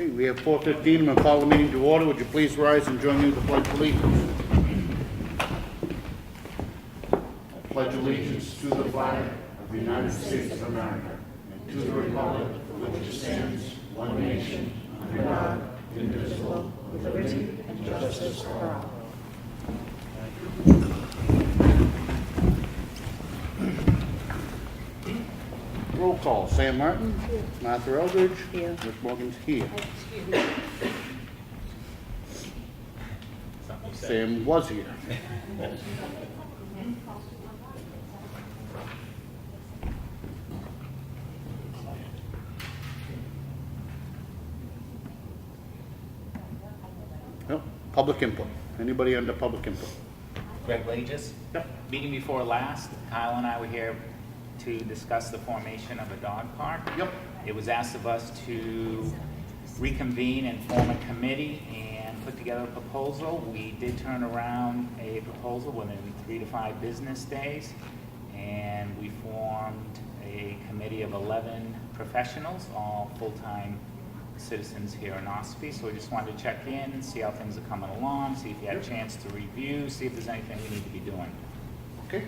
Okay, we have 4:15. I'm going to call the meeting to order. Would you please rise and join me with the Pledge of Allegiance? I pledge allegiance to the flag of the United States of America and to the republic for which it stands, one nation, under God, indivisible, with liberty and justice for all. Roll call. Sam Martin. Here. Martha Eldridge. Here. Rick Morgan's here. Excuse me. Sam was here. Yep. Public input. Anybody under public input? Greg Lages. Yep. Meeting before last, Kyle and I were here to discuss the formation of a dog park. Yep. It was asked of us to reconvene and form a committee and put together a proposal. We did turn around a proposal within 3 to 5 business days, and we formed a committee of 11 professionals, all full-time citizens here in Ossipee. So we just wanted to check in, see how things are coming along, see if you had a chance to review, see if there's anything we need to be doing. Okay.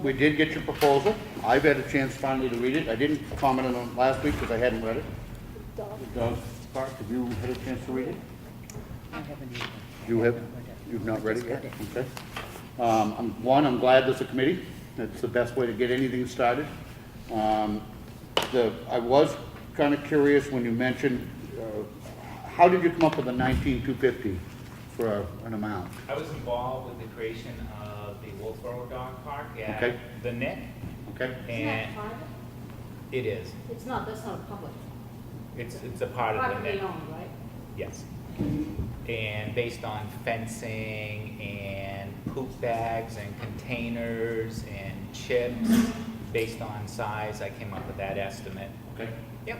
We did get your proposal. I've had a chance finally to read it. I didn't comment on it last week because I hadn't read it. The dog park, have you had a chance to read it? I haven't either. You've not read it yet? Okay. I'm glad there's a committee. That's the best way to get anything started. I was kind of curious when you mentioned, how did you come up with the $19,250 for an amount? I was involved with the creation of the Wolfboro Dog Park at Okay. the Nick. Okay. Isn't that And private? it is. It's not, that's not public. It's a part of the Privately Nick. owned, right? Yes. And based on fencing and poop bags and containers and chips, based on size, I came up with that estimate. Okay. Yep.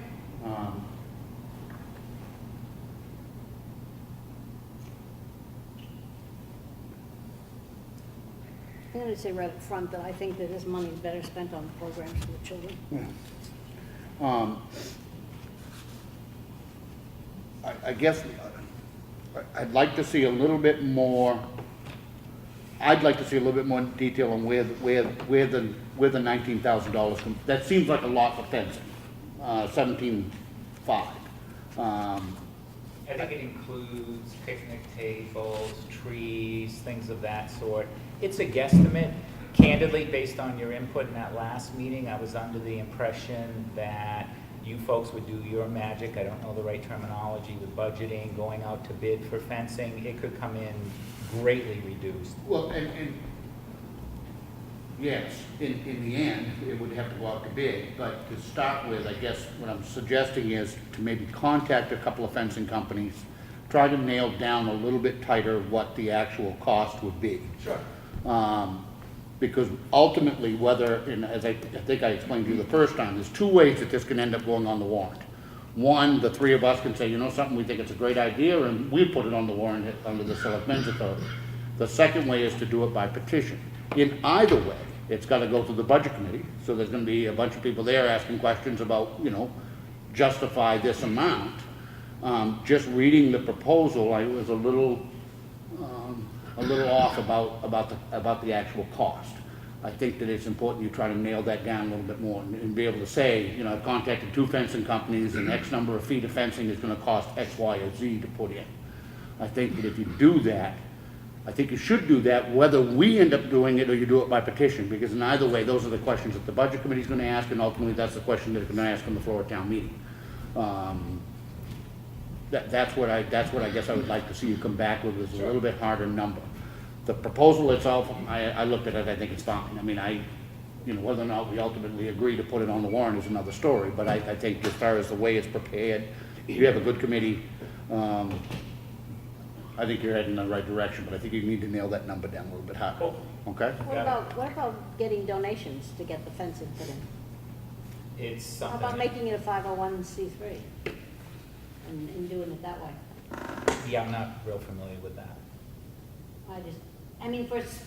I'm going to say right up front that I think that this money is better spent on programs for the children. Yeah. I guess I'd like to see a little bit more. I'd like to see a little bit more detail on where the $19,000 comes. That seems like a lot for fencing. 17.5. I think it includes picnic tables, trees, things of that sort. It's a guesstimate. Candidly, based on your input in that last meeting, I was under the impression that you folks would do your magic. I don't know the right terminology with budgeting, going out to bid for fencing. It could come in greatly reduced. Well, and yes, in the end, it would have to go out to bid, but to start with, I guess what I'm suggesting is to maybe contact a couple of fencing companies, try to nail down a little bit tighter what the actual cost would be. Sure. Because ultimately, whether, and as I think I explained to you the first time, there's 2 ways that this can end up going on the warrant. One, the 3 of us can say, you know something, we think it's a great idea, and we put it on the warrant under the Selectmen's authority. The second way is to do it by petition. In either way, it's got to go through the budget committee, so there's going to be a bunch of people there asking questions about, justify this amount. Just reading the proposal, I was a little off about the actual cost. I think that it's important you try to nail that down a little bit more and be able to say, I've contacted 2 fencing companies and X number of feet of fencing is going to cost X, Y, or Z to put in. I think that if you do that, I think you should do that whether we end up doing it or you do it by petition, because in either way, those are the questions that the budget committee is going to ask, and ultimately that's the question that they're going to ask on the floor of town meeting. That's what I guess I would like to see you come back with, is a little bit harder number. The proposal itself, I looked at it, I think it's fine. I mean, whether or not we ultimately agree to put it on the warrant is another story, but I think as far as the way it's prepared, you have a good committee. I think you're heading in the right direction, but I think you need to nail that number down a little bit harder. Cool. Okay? What about getting donations to get the fencing put in? It's How something. about making it a 501c3 and doing it that way? Yeah, I'm not real familiar with that.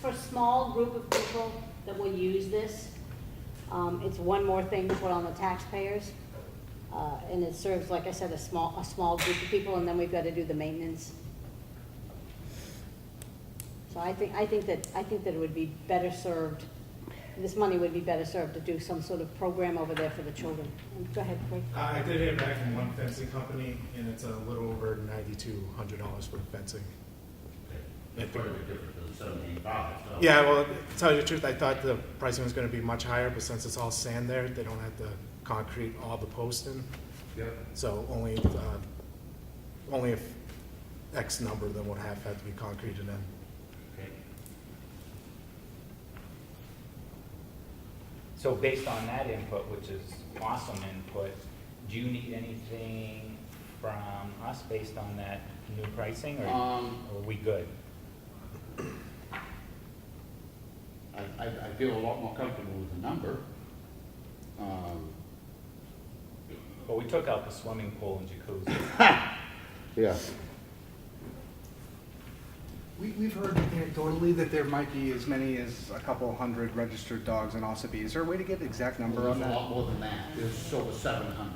For a small group of people that will use this, it's one more thing to put on the taxpayers. And it serves, like I said, a small group of people, and then we've got to do the maintenance. So I think that it would be better served, this money would be better served to do some sort of program over there for the children. Go ahead, Craig. I did hear back from one fencing company, and it's a little over $9,200 for fencing. That's quite a bit different than 17.5, so. Yeah, well, to tell you the truth, I thought the pricing was gonna be much higher, but since it's all sand there, they don't have to concrete all the posts in. Yep. So only if X number then would have had to be concreted in. Okay. So based on that input, which is awesome input, do you need anything from us based on that new pricing, or are we good? I feel a lot more comfortable with the number. Well, we took out the swimming pool and jacuzzi. Yeah. We've heard anecdotally that there might be as many as a couple hundred registered dogs in Ossipee. Is there a way to get an exact number on There's a that? lot more than that. There's over 700.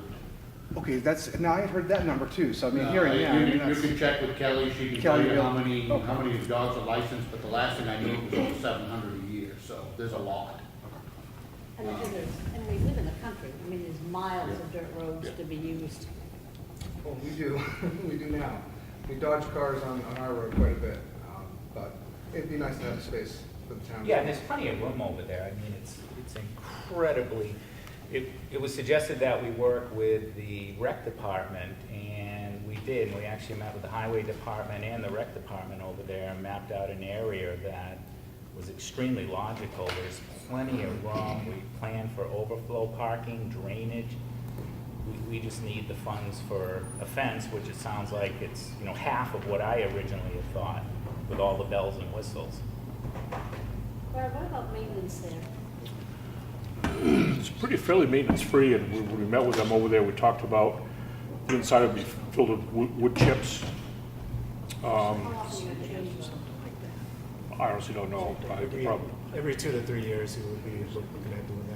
Okay, now I had heard that number too, so I mean, hearing, yeah. I mean, You that's- can check with Kelly, she can Kelly tell you how will. many Okay. dogs are licensed, but the last thing I knew was over 700 a year, so there's a lot. And we live in the country, I mean, there's miles of dirt roads Yeah. to be used. Well, we do, we do now. We dodge cars on our road quite a bit, but it'd be nice to have a space for the town. Yeah, and there's plenty of room over there. I mean, it's incredibly, it was suggested that we work with the rec department, and we did. And we actually met with the highway department and the rec department over there and mapped out an area that was extremely logical. There's plenty of room. We planned for overflow parking, drainage. We just need the funds for a fence, which it sounds like it's, half of what I originally had thought, with all the bells and whistles. Brad, what about maintenance there? It's pretty fairly maintenance-free, and when we met with them over there, we talked about the inside would be filled with wood chips. How often you have to change something like that? I honestly don't know. I could probably, Every 2 to 3 years, we would be looking at doing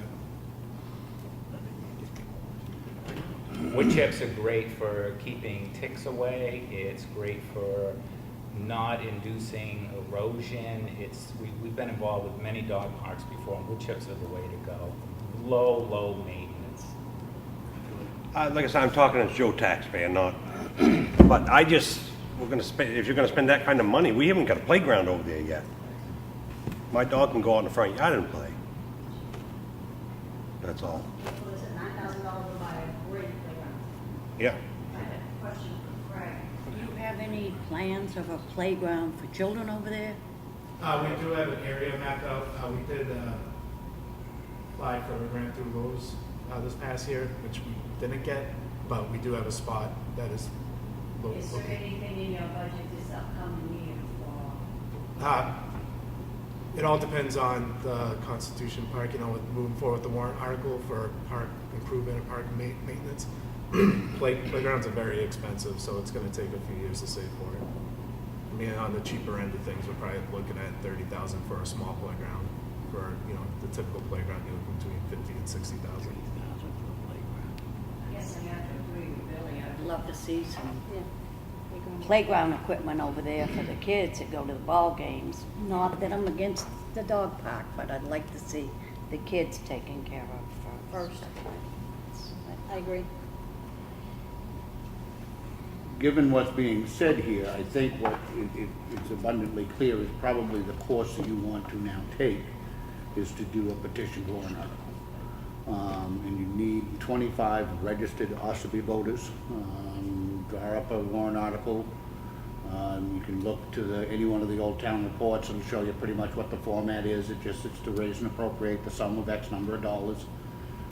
that. Wood chips are great for keeping ticks away. It's great for not inducing erosion. We've been involved with many dog parks before, and wood chips are the way to go. Low maintenance. Like I said, I'm talking as Joe taxpayer, not, but we're gonna spend, if you're gonna spend that kind of money, we haven't got a playground over there yet. My dog can go out in the front yard and play. That's all. What is it, $9,000 to buy a great playground? Yeah. I have a question for Craig. Do you have any plans of a playground for children over there? We do have an area mapped out. We did apply for a grant through Rose this past year, which we didn't get, but we do have a spot that is Is there located. anything in your budget this upcoming year for? It all depends on the Constitution Park, with moving forward with the warrant article for park improvement and park maintenance. Playgrounds are very expensive, so it's gonna take a few years to save for it. I mean, on the cheaper end of things, we're probably looking at $30,000 for a small playground. For, the typical playground, you're looking between $50,000 and $60,000. I guess I have to agree with Billy. I'd love to see some Yeah. Playground. playground equipment over there for the kids that go to the ball games. Not that I'm against the dog park, but I'd like to see the kids taken care of first. I agree. Given what's being said here, I think what it's abundantly clear is probably the course that you want to now take is to do a petition warrant article. And you need 25 registered Ossipee voters. Draw up a warrant article. You can look to any one of the old town reports and show you pretty much what the format is. It's to raise and appropriate the sum of X number of dollars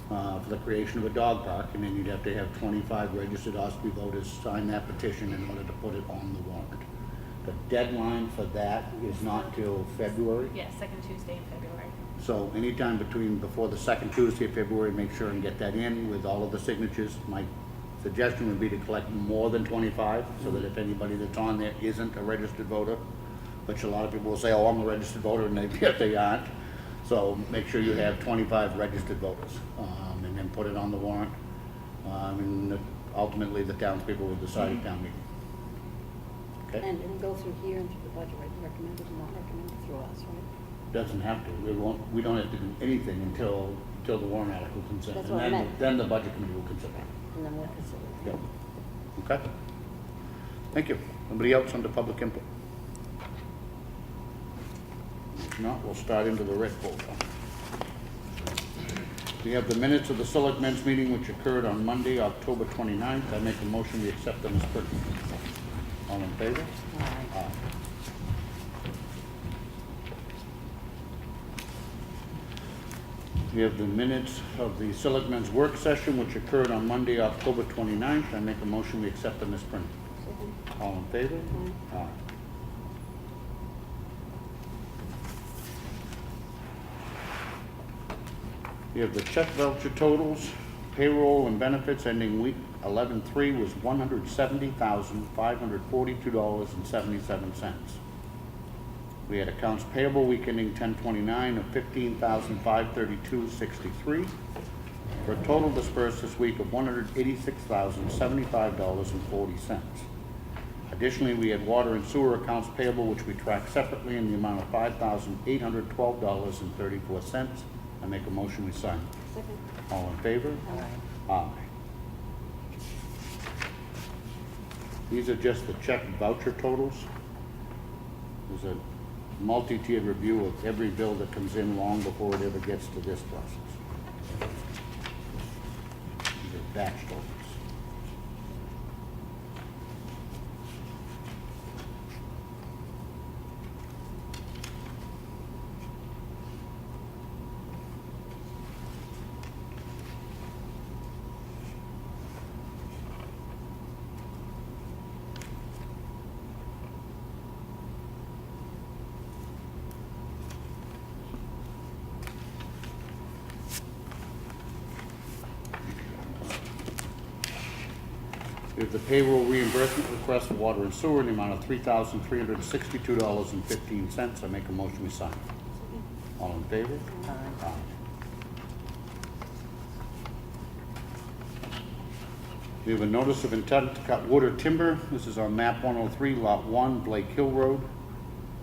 for the creation of a dog park, and then you'd have to have 25 registered Ossipee voters sign that petition in order to put it on the warrant. The deadline for that is not till February. Yes, second Tuesday in February. So anytime before the second Tuesday of February, make sure and get that in with all of the signatures. My suggestion would be to collect more than 25, so that if anybody that's on there isn't a registered voter, which a lot of people will say, oh, I'm a registered voter, and they aren't. So make sure you have 25 registered voters, and then put it on the warrant. And ultimately, the townspeople will decide at town meeting. Okay? And it'll go through here and through the budget, right, recommended and not recommended through us, right? Doesn't have to. We don't have to do anything until the warrant article comes in. That's And what I then- meant. Then the budget committee will consider it. And then we'll consider it. Yep. Okay? Thank you. Anybody else under public input? If not, we'll start into the red folder. We have the minutes of the Selectmen's meeting which occurred on Monday, October 29th. I make a motion we accept them as printed. All in favor? Aye. We have the minutes of the Selectmen's work session which occurred on Monday, October 29th. I make a motion we accept them as printed. Second. All in favor? Aye. We have the check voucher totals, payroll and benefits ending week 11/3 was $170,542.77. We had accounts payable week ending 10/29 of $15,532.63 for a total dispersed this week of $186,075.40. Additionally, we had water and sewer accounts payable which we track separately in the amount of $5,812.34. I make a motion we sign. Second. All in favor? Aye. These are just the check voucher totals. There's a multi-tiered review of every bill that comes in long before it ever gets to this process. These are batch totals. We have the payroll reimbursement request for water and sewer in the amount of $3,362.15. I make a motion we sign. All in favor? Aye. We have a notice of intent to cut wood or timber. This is on map 103, lot 1, Blake Hill Road.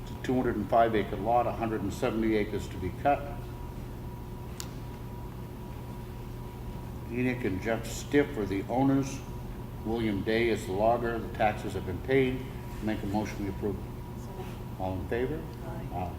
It's a 205-acre lot, 170 acres to be cut. Enoch and Jeff Stiff are the owners. William Day is the logger. The taxes have been paid. Make a motion we approve. Second. All in favor? Aye.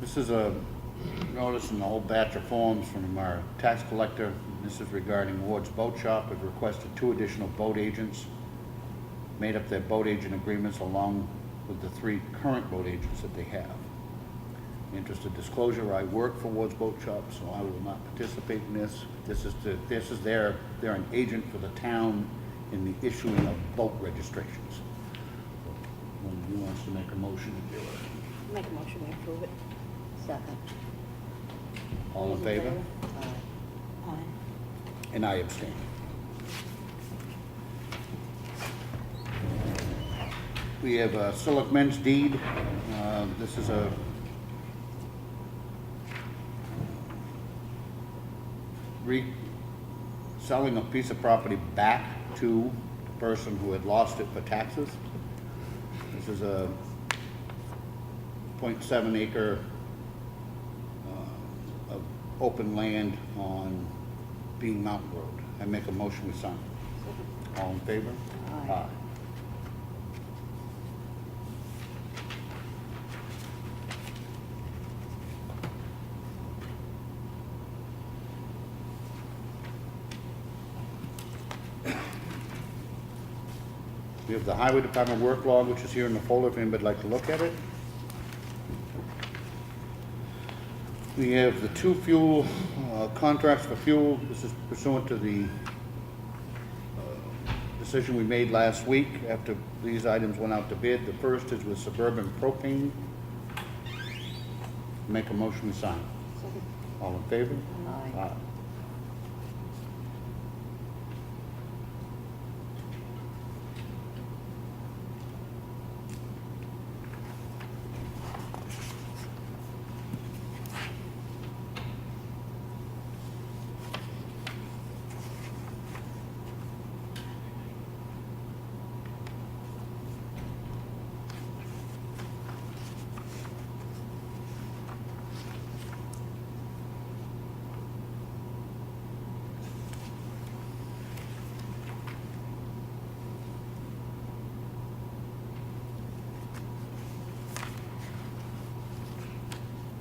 This is a notice in the whole batch of forms from our tax collector. This is regarding Ward's Boat Shop. Have requested 2 additional boat agents, made up their boat agent agreements along with the 3 current boat agents that they have. Interest of disclosure, I work for Ward's Boat Shop, so I will not participate in this. They're an agent for the town in the issuing of boat registrations. One of you wants to make a motion to do it. Make a motion we approve it. Second. All in favor? Aye. Aye. And I abstain. We have a Selectmen's deed. This is a selling a piece of property back to the person who had lost it for taxes. This is a 0.7 acre of open land on Bean Mountain Road. I make a motion we sign. All in favor? Aye. We have the Highway Department work log, which is here in the folder if anybody'd like to look at it. We have the 2 fuel contracts for fuel. This is pursuant to the decision we made last week after these items went out to bid. The first is with Suburban Propane. Make a motion to sign. Second. All in favor? Aye.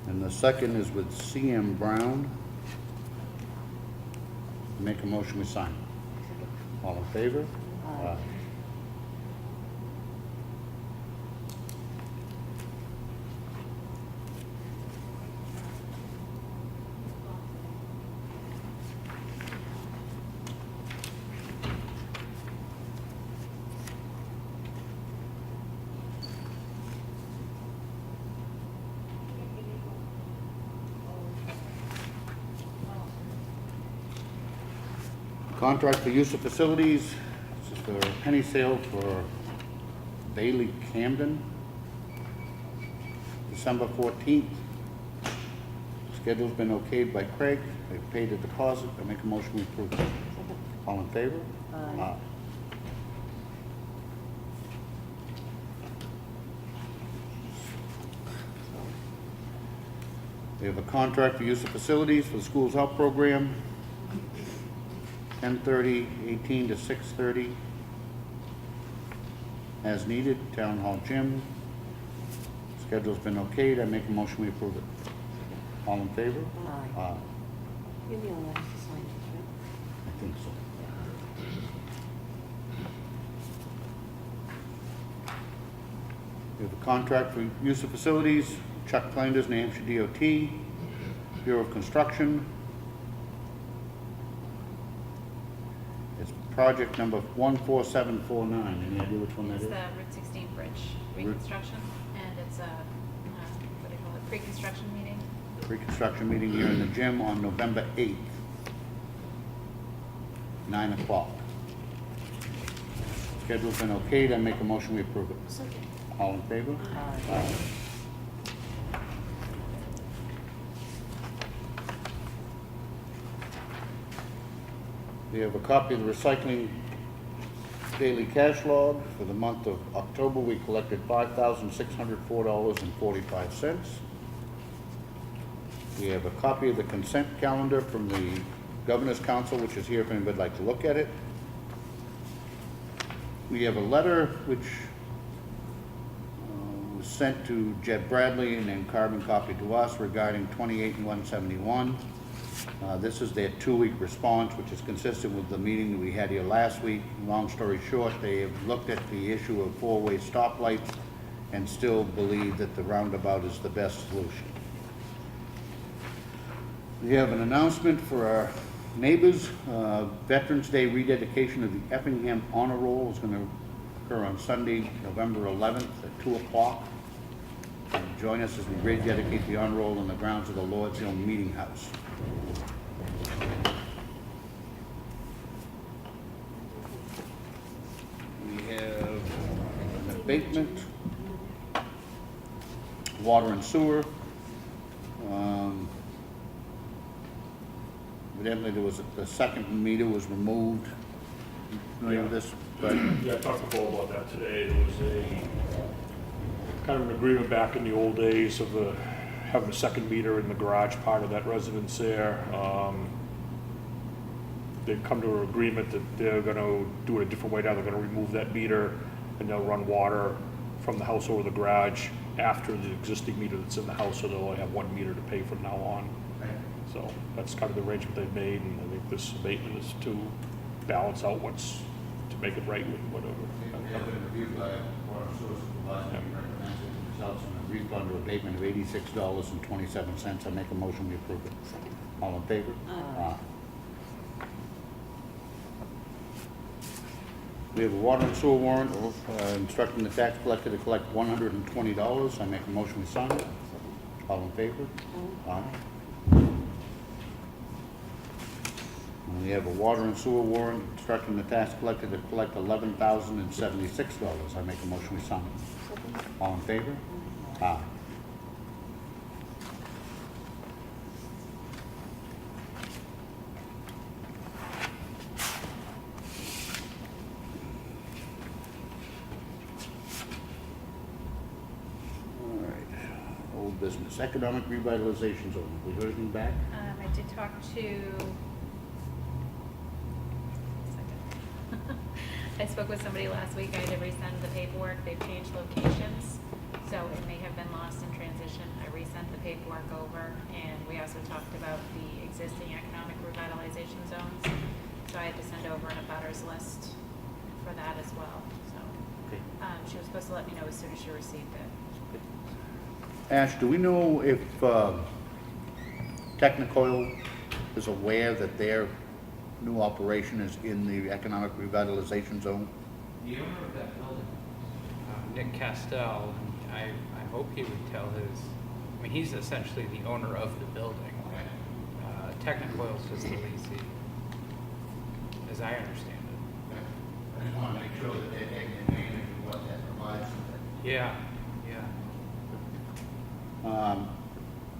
And the second is with CM Brown. Make a motion we sign. All in favor? Aye. Contract for use of facilities. This is for a penny sale for Bailey Camden, December 14th. Schedule's been okayed by Craig. They've paid the deposit. I make a motion we approve. Second. All in favor? Aye. We have a contract for use of facilities for the school's health program, 10:30, 18 to 6:30. As needed, Town Hall Gym. Schedule's been okayed. I make a motion we approve it. All in favor? Aye. You're the only one who has to sign this, I think so. We have a contract for use of facilities, Chuck Flanders, New Hampshire DOT, Bureau of Construction. It's project number 14749. Any idea which one that It's is? the Route 16 bridge reconstruction, and it's a, what do you call it, pre-construction meeting. Pre-construction meeting here in the gym on November 8th, 9 o'clock. Schedule's been okayed. I make a motion we approve it. right? Second. All in favor? Aye. We have a copy of the recycling daily cash log. For the month of October, we collected $5,604.45. We have a copy of the consent calendar from the Governor's Council, which is here if anybody would like to look at it. We have a letter which was sent to Jed Bradley and then carbon copy to us regarding 28 and 171. This is their 2-week response, which is consistent with the meeting that we had here last week. Long story short, they have looked at the issue of 4-way stoplights and still believe that the roundabout is the best solution. We have an announcement for our neighbors. Veterans Day rededication of the Effingham Honor Roll is going to occur on Sunday, November 11th at 2 o'clock. Join us as we rededicate the honor roll on the grounds of the Lord's Hill Meeting House. We have an abatement, water and sewer. Evidently, there was, the second meter was removed. Familiar with this? But Yeah, I talked to Bo about that today. There was a kind of an agreement back in the old days of having a second meter in the garage part of that residence there. They've come to an agreement that they're gonna do it a different way now. They're gonna remove that meter and they'll run water from the house over the garage after the existing meter that's in the house, so they'll only have one meter to pay from now on. So that's kind of the arrangement they've made, and I think this abatement is to balance out what's, to make it right with whatever. reviewed by Water Source Supervisor, recommends it results in a refund or abatement of $86.27. I make a motion we approve it. Second. All in favor? Aye. We have a water and sewer warrant instructing the tax collector to collect $120. I make a motion we sign it. All in favor? Aye. And we have a water and sewer warrant instructing the tax collector to collect $11,076. I make a motion we sign it. All in favor? Aye. All right. Old business, economic revitalization zone. Have we heard anything back? I did talk to, I spoke with somebody last week. I had to resend the paperwork. They've changed locations, so it may have been lost in transition. I resent the paperwork over, and we also talked about the existing economic revitalization zones. So I had to send over an abutters list for that as well, so. Okay. She was supposed to let me know as soon as she received it. Ash, do we know if Technicoil is aware that their new operation is in the economic revitalization zone? The owner of that building, Nick Castell, and I hope he would tell his, I mean, he's essentially the owner of the building. Technicoil's just the leasing, as I understand it. I just want to make sure that they're taking advantage of what that provides. Yeah.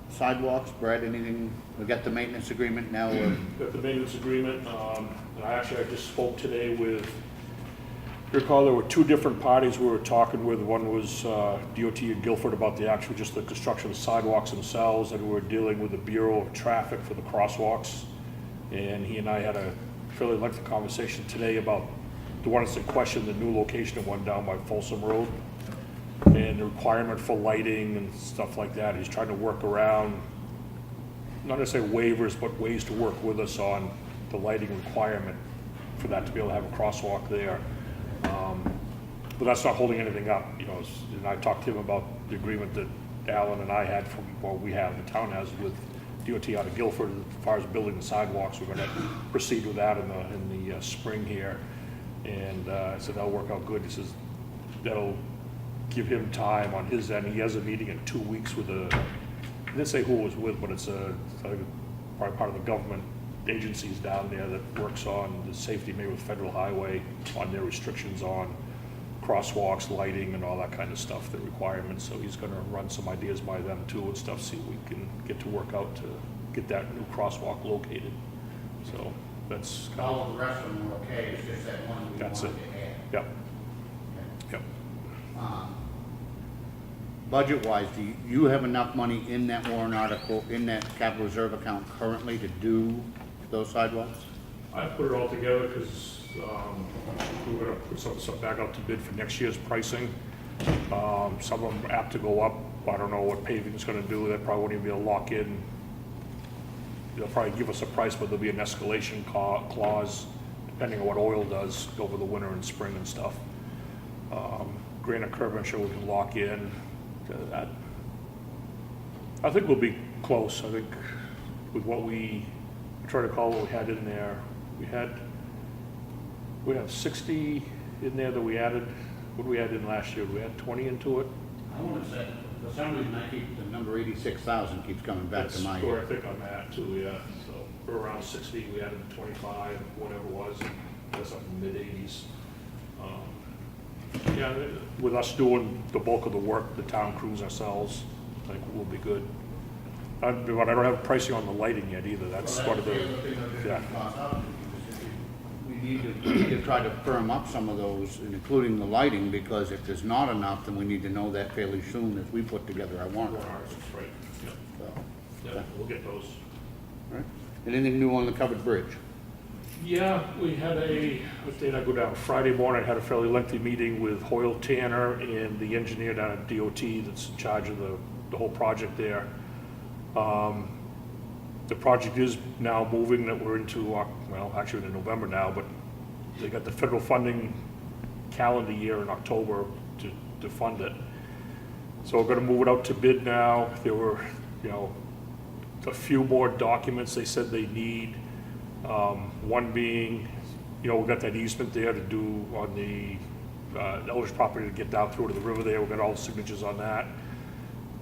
Sidewalks, Brad, anything? We got the maintenance agreement now. Got the maintenance agreement. And I just spoke today with, you recall there were two different parties we were talking with. One was DOT in Guilford about just the construction of the sidewalks themselves, and we were dealing with the Bureau of Traffic for the crosswalks. And he and I had a fairly lengthy conversation today about the one that's in question, the new location of one down by Folsom Road, and the requirement for lighting and stuff like that. He's trying to work around, not necessarily waivers, but ways to work with us on the lighting requirement for that to be able to have a crosswalk there. But that's not holding anything up, you know. And I talked to him about the agreement that Alan and I had from, well, we have, the town has with DOT out of Guilford as far as building the sidewalks. We're gonna proceed with that in the spring here. And so that'll work out good. He says that'll give him time on his end. He has a meeting in 2 weeks with I didn't say who it was with, but it's probably part of the government agencies down there that works on the safety, maybe with Federal Highway, on their restrictions on crosswalks, lighting, and all that kind of stuff, the requirements. So he's gonna run some ideas by them too and stuff, see if we can get to work out to get that new crosswalk located. So that's kind All of the rest of them are okay, it's just that one we That's wanted it. to add. Yep. Yep. Budget-wise, do you have enough money in that warrant article, in that capital reserve account currently to do those sidewalks? I put it all together because we're gonna put some back out to bid for next year's pricing. Some of them are apt to go up. I don't know what paving's gonna do. That probably won't even be a lock-in. They'll probably give us a price, but there'll be an escalation clause depending on what oil does over the winter and spring and stuff. Granite curb, I'm sure we can lock in. That, I think we'll be close. I think with what I try to call what we had in there, we have 60 in there that we added. What did we add in last year? We had 20 into it. I want to say, for some reason, I keep, the number 86,000 keeps coming back to my That's where I think I'm at too, yeah. So we're around 60, we added 25, whatever it was, that's up in the mid-80s. Yeah, with us doing the bulk of the work, the town crews ourselves, I think we'll be good. But I don't have pricing on the lighting yet either. That's part of the, yeah. We need to try to firm up some of those, including the lighting, because if there's not enough, then we need to know that fairly soon as we put together our warrant. Right, yeah. So, Yeah, we'll get those. all right. Anything new on the covered bridge? Yeah, we had what day did I go down? Friday morning, I had a fairly lengthy meeting with Hoyle Tanner and the engineer down at DOT that's in charge of the whole project there. The project is now moving, that we're into, well, actually in November now, but they got the federal funding calendar year in October to fund it. So we're gonna move it out to bid now. There were, a few more documents they said they need. One being, you know, we got that easement there to do on the Eldridge property to get down through to the river there. We got all the signatures on that.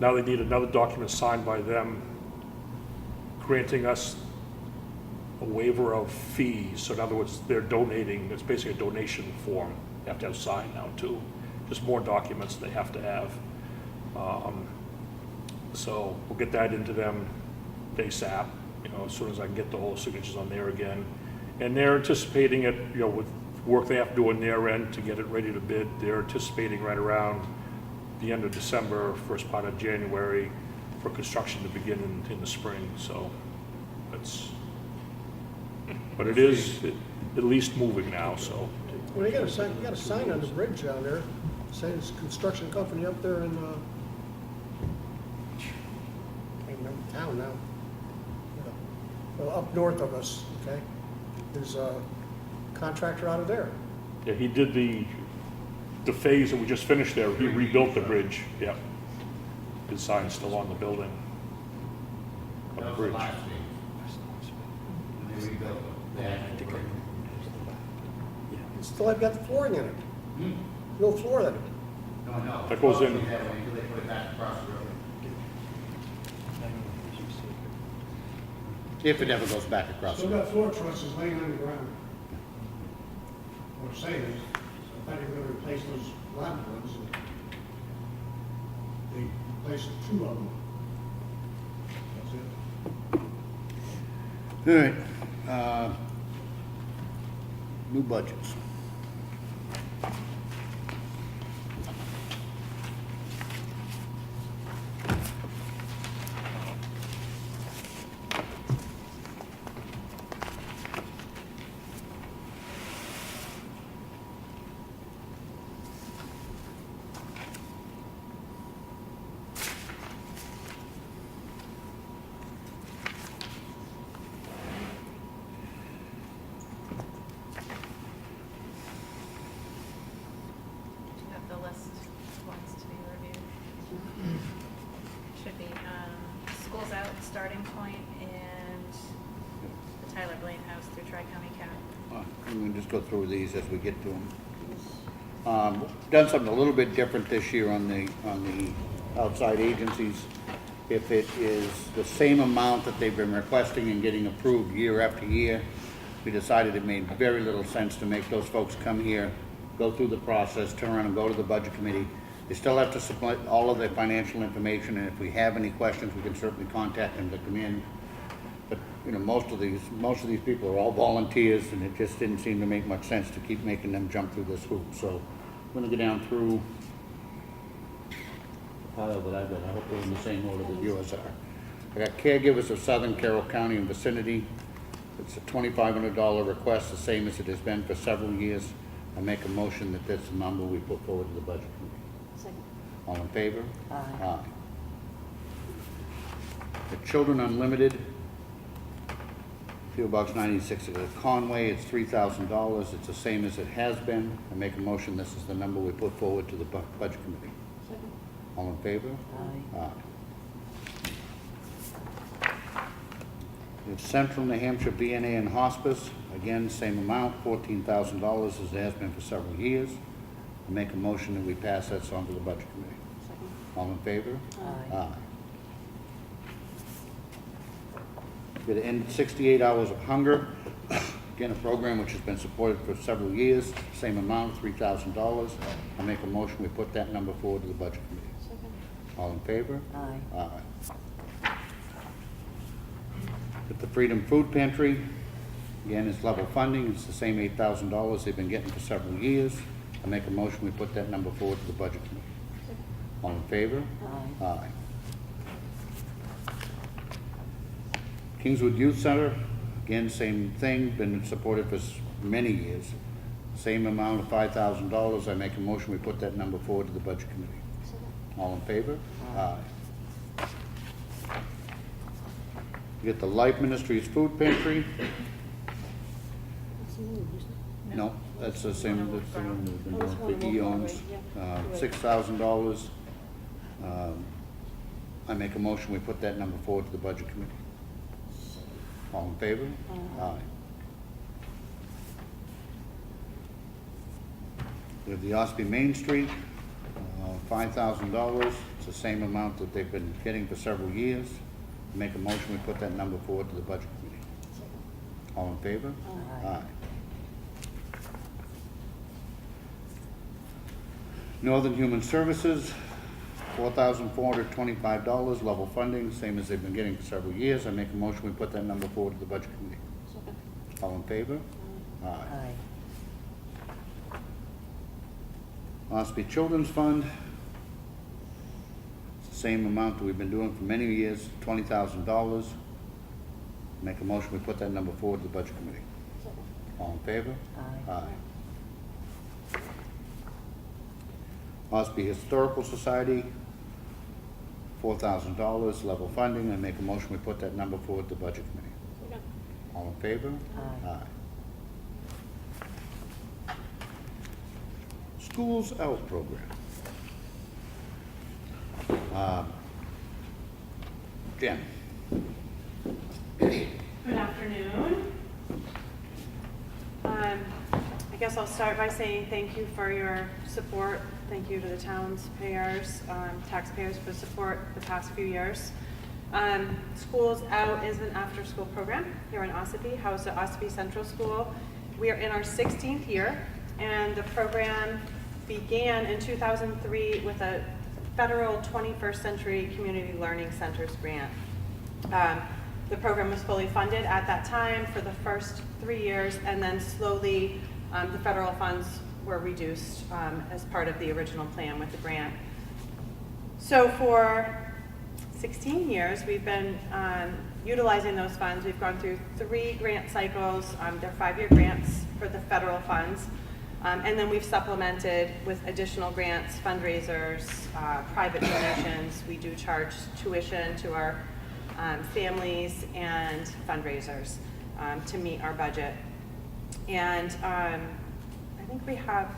Now they need another document signed by them granting us a waiver of fees. So in other words, they're donating, it's basically a donation form. They have to have signed now too. Just more documents they have to have. So we'll get that into them ASAP, you know, as soon as I can get the whole signatures on there again. And they're anticipating it, you know, with work they have to do on their end to get it ready to bid, they're anticipating right around the end of December, first part of January, for construction to begin in the spring, so that's, but it is at least moving now, so. Well, you got a sign on the bridge down there, saying it's a construction company up there in, can't remember the town now. Well, up north of us, okay? There's a contractor out of there. Yeah, he did the phase that we just finished there, he rebuilt the bridge, yep. His sign's still on the building, on the bridge. They rebuilt it. Still have got the flooring in it. No floor in it. No. That goes in. Until they put it back across the road. If it ever goes back across the Still road. got floor trusses laying on the ground. What I'm saying is, I thought you were gonna replace those rotten ones. They replaced 2 of them. That's it. All right. New budgets. Do you have the list of ones to be reviewed? Should be, schools out, starting point, and the Tyler Blaine House through Tri-County Cap. We can just go through these as we get to them. Done something a little bit different this year on the outside agencies. If it is the same amount that they've been requesting and getting approved year after year, we decided it made very little sense to make those folks come here, go through the process, turn around and go to the budget committee. They still have to submit all of their financial information, and if we have any questions, we can certainly contact them to come in. But, you know, most of these people are all volunteers, and it just didn't seem to make much sense to keep making them jump through this hoop. So I'm gonna go down through the pile that I've got. I hope they're in the same order that yours are. I got caregivers of Southern Carroll County and vicinity. It's a $2,500 request, the same as it has been for several years. I make a motion that that's the number we put forward to the budget committee. Second. All in favor? Aye. The Children Unlimited, P.O. Box 96 at Conway, it's $3,000. It's the same as it has been. I make a motion this is the number we put forward to the budget committee. Second. All in favor? Aye. Aye. We have Central New Hampshire VNA and Hospice, again, same amount, $14,000 as it has been for several years. I make a motion that we pass that on to the budget committee. Second. All in favor? Aye. We're gonna end 68 Hours of Hunger, again, a program which has been supported for several years, same amount, $3,000. I make a motion, we put that number forward to the budget committee. Second. All in favor? Aye. Aye. At the Freedom Food Pantry, again, it's level funding, it's the same $8,000 they've been getting for several years. I make a motion, we put that number forward to the budget committee. Second. All in favor? Aye. Aye. Kingswood Youth Center, again, same thing, been supported for many years. Same amount of $5,000. I make a motion, we put that number forward to the budget committee. Second. All in favor? Aye. You get the Life Ministries Food Pantry. It's new, isn't it? No, that's the same, that's the one we've been Oh, it's doing one for more, eons. right, yeah. Right. $6,000. I make a motion, we put that number forward to the budget committee. All in favor? Aye. We have the Ossipee Main Street, $5,000. It's the same amount that they've been getting for several years. Make a motion, we put that number forward to the Budget Committee. All in favor? Aye. Northern Human Services, $4,425, level funding, same as they've been getting for several years. I make a motion, we put that number forward to the Budget Committee. Second. All in favor? Aye. Aye. Ossipee Children's Fund, it's the same amount that we've been doing for many years, $20,000. Make a motion, we put that number forward to the Budget Committee. Second. All in favor? Aye. Ossipee Historical Society, $4,000, level funding. I make a motion, we put that number forward to the Budget Committee. Second. All in favor? Aye. Schools Out Program. Jen. Good afternoon. I guess I'll start by saying thank you for your support. Thank you to the town's taxpayers for support the past few years. Schools Out is an after-school program here in Ossipee, housed at Ossipee Central School. We are in our 16th year, and the program began in 2003 with a federal 21st Century Community Learning Centers grant. The program was fully funded at that time for the first 3 years, and then slowly the federal funds were reduced as part of the original plan with the grant. So for 16 years, we've been utilizing those funds. We've gone through 3 grant cycles. They're 5-year grants for the federal funds. And then we've supplemented with additional grants, fundraisers, private donations. We do charge tuition to our families and fundraisers to meet our budget. And I think we have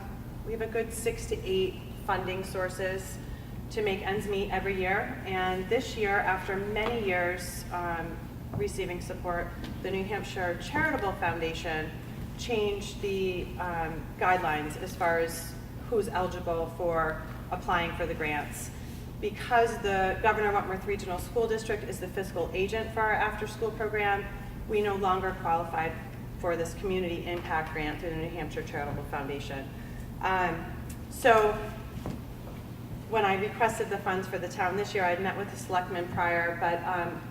a good 6 to 8 funding sources to make ends meet every year. And this year, after many years receiving support, the New Hampshire Charitable Foundation changed the guidelines as far as who's eligible for applying for the grants. Because the Governor Wentworth Regional School District is the fiscal agent for our after-school program, we no longer qualified for this community impact grant through the New Hampshire Charitable Foundation. So when I requested the funds for the town this year, I had met with the selectmen prior, but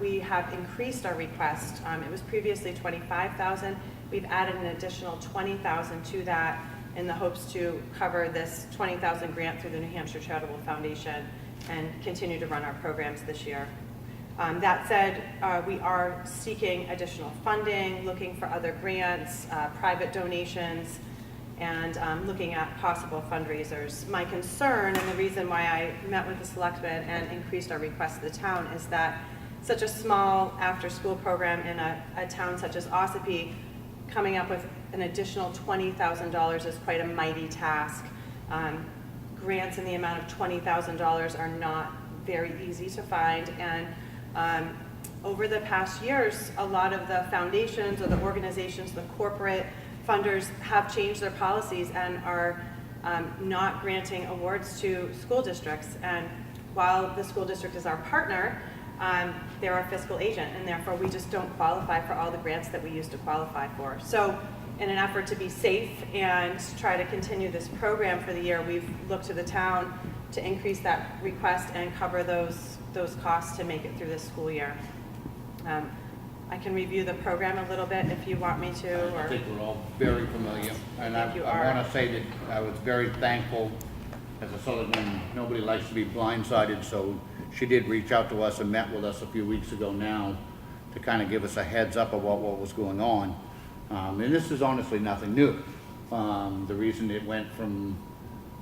we have increased our request. It was previously $25,000. We've added an additional $20,000 to that in the hopes to cover this $20,000 grant through the New Hampshire Charitable Foundation and continue to run our programs this year. That said, we are seeking additional funding, looking for other grants, private donations, and looking at possible fundraisers. My concern, and the reason why I met with the selectmen and increased our request to the town, is that such a small after-school program in a town such as Ossipee, coming up with an additional $20,000 is quite a mighty task. Grants in the amount of $20,000 are not very easy to find, and over the past years, a lot of the foundations or the organizations, the corporate funders have changed their policies and are not granting awards to school districts. And while the school district is our partner, they're our fiscal agent, and therefore we just don't qualify for all the grants that we used to qualify for. So in an effort to be safe and try to continue this program for the year, we've looked to the town to increase that request and cover those costs to make it through this school year. I can review the program a little bit if you want me to. I think we're all very familiar, and I You want are. to say that I was very thankful. As a Selectman, nobody likes to be blindsided, so she did reach out to us and met with us a few weeks ago now to kind of give us a heads up about what was going on. And this is honestly nothing new. The reason it went from